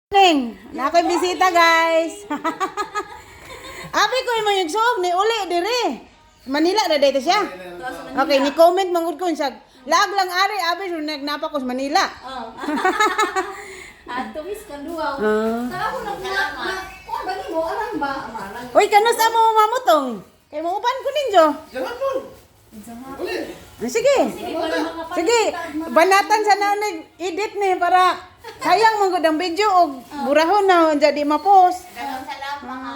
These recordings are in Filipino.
Ning, na ako'y bisita guys. Abi ko mo yung soog ni uli dire. Manila na dito siya. Okay, ni comment mangud ko siya. Lag lang ari abi so nagnapa ko sa Manila. Oh. Ato mis kanduaw. Sa ako kuan bagi mo alang ba amarang. Uy, kanos mo mamutong? Kay mo upan ko ninyo. Jangan pun. Sige. Sige para makapag. Sige, banatan sa na nag-edit ni para sayang mangud ang video og burahon na jadi ma-post.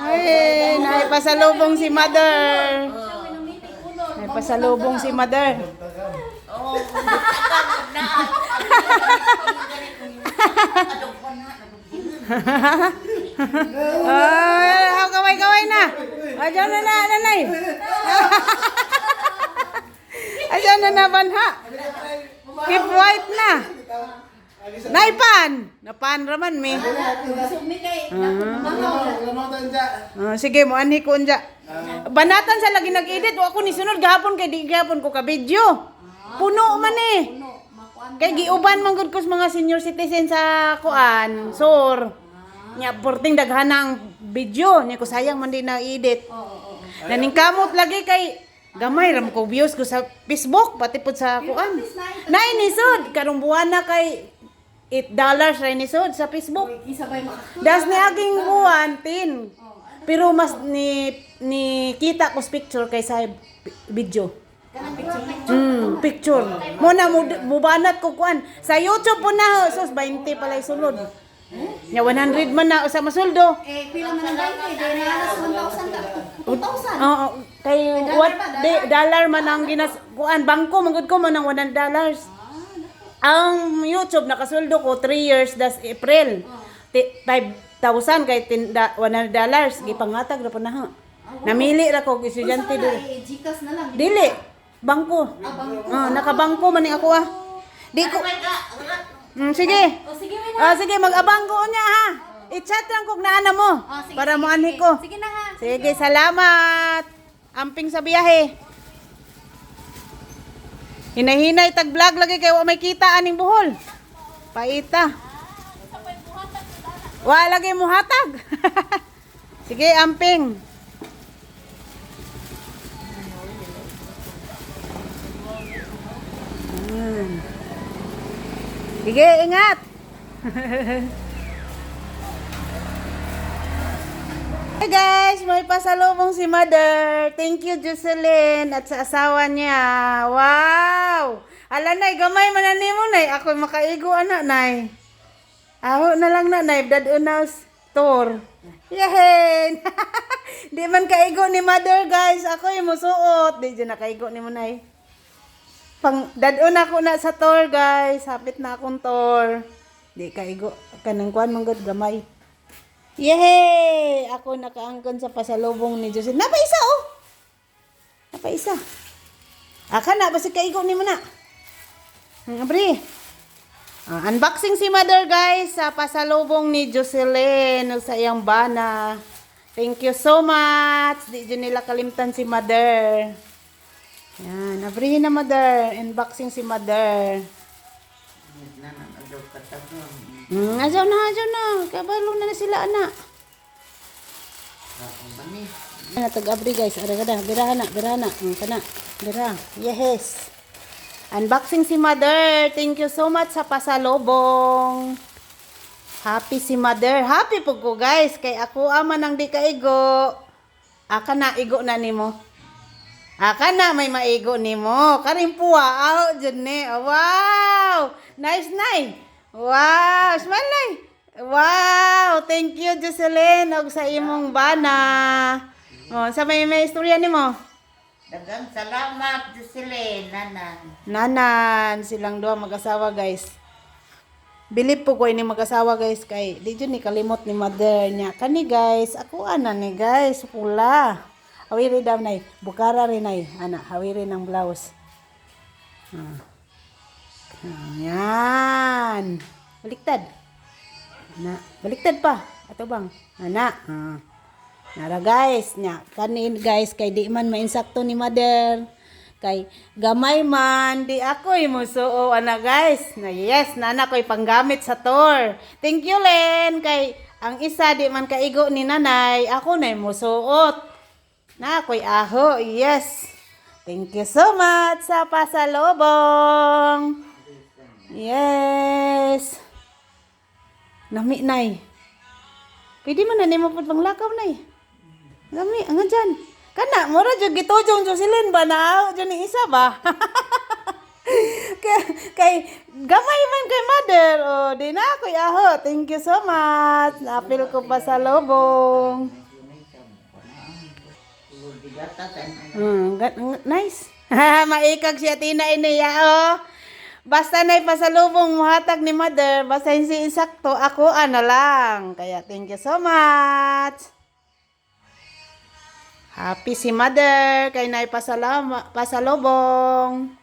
Ay, naipasalubong si mother. Naipasalubong si mother. Ay, kaway-kaway na. Ayan na na, nanay. Ayan na na, banha. Keep white na. Naipan. Napan raman, mi. Sumi kay nakamangaw. Sige, mo anhi ko unja. Banatan sa lagi nag-edit. Wa ako ni sunod gahapon kay di gahapon ko ka video. Puno man eh. Puno makuan. Kay giuban man gud ko sa mga senior citizen sa kuan, sur. Nya porting daghana ang video, nya ko sayang man din na edit. Oo. Naningkamot lagi kay gamay ram ko views ko sa Facebook pati pud sa kuan. Nay nisod karong buwan na kay $8 ray nisod sa Facebook. Isabay makakita. Das ni aging buwan 10. Pero mas ni kita ko sa picture kay sa video. Kanang picture. Picture. Muna mubanat ko kuan. Sa YouTube po na sus 20 pala sulod. Nya 100 man na sa masuldo. Pila man ang dai kay na 1,000 ka. 2,000. Oo, kay what dollar man ang ginas kuan bangko mangud ko man ang $100. Ang YouTube nakasuldo ko 3 years das April. 5,000 kay $100 gipangatag ra po na ha. Namili ra ko estudyante dito. Gcash na lang. Dili, bangko. Nakabangko man ni ako ah. Di ko. Sige. O sige may Sige, mag-abang ko niya ha. I-chat lang kung naana mo. sige, Para mo sige, anhi sige. ko. Sige na ha. Sige, salamat. Amping sa biyahe. Hinay-hinay tag-vlog lagi kay wa may kita aning buhol. Paita. Wa lagi mo hatag. Sige, amping. Sige, ingat. Hey guys, may pasalubong si Mother. Thank you, Jocelyn, at sa asawa niya. Wow! Ala, nay, gamay man na nimo, nay. Ako makaigo, anak, nay. Aho na lang na, nay. Dadunaw store. Yehen! Di man kaigo ni Mother, guys. Ako yung musuot. Di dyan nakaigo ni mo, nay. Dadun ako na sa tour, guys. Hapit na akong tour. Di kaigo. Kanang kuan manggod gamay. Yehey! Ako nakaangkon sa pasalubong ni Jose. Napaisa, oh! Napaisa. Aka na, basi kaigo ni mo na. Abri. Unboxing si Mother, guys, sa pasalubong ni Jocelyn sa iyang bana. Thank you so much. Di dyan nila kalimtan si Mother. Yan, abrihin na Mother. Unboxing si Mother. Ajaw na. Kabalo na sila, anak. Ano, tag-abri, guys. Ada, birahan na. Kana, bira. Yes. Unboxing si Mother. Thank you so much sa pasalubong. Happy si Mother. Happy po ko, guys. Kay ako ama nang di kaigo. Aka na, igo na nimo. Aka na, may maigo nimo. Karin po, dyan ni. Wow! Nice. Wow! Smile, nay. Wow! Thank you, Jocelyn. Og sa imong bana. Sa may istorya nimo. Dagang salamat, Jocelyn, nanan. Nanan, silang dua mag-asawa, guys. Bilip po ko ini mag-asawa, guys, kay di dyan ni kalimot ni Mother niya. Kani, guys, ako ni guys, pula. Hawiri daw, nay. Bukara rin, nay. Hawiri ng blouse. Yan. Baliktad. Baliktad pa. Ato bang? Nara, guys. Kanin, guys, kay di man mainsakto ni Mother. Kay gamay man di ako'y musuo ana guys. Na yes, nana ko'y panggamit sa tour. Thank you Len kay ang isa di man kaigo ni nanay, ako na'y musuot. Na ako'y aho. Yes. Thank you so much sa pasalubong. Yes. Nami nay. Pwede man na nimo pud panglakaw nay. Nami ang dyan. Kana mura jud gitujong Jocelyn ba na jud ni isa ba? kay gamay man kay mother. Oh, di na ako aho. Thank you so much. Napil ko pa sa lobong. Nice. Maikag siya tina iniya oh. Basta na'y pasalubong muhatag ni mother, basta hindi insakto, ako na lang. Kaya thank you so much. Happy si mother kay na'y pasalubong.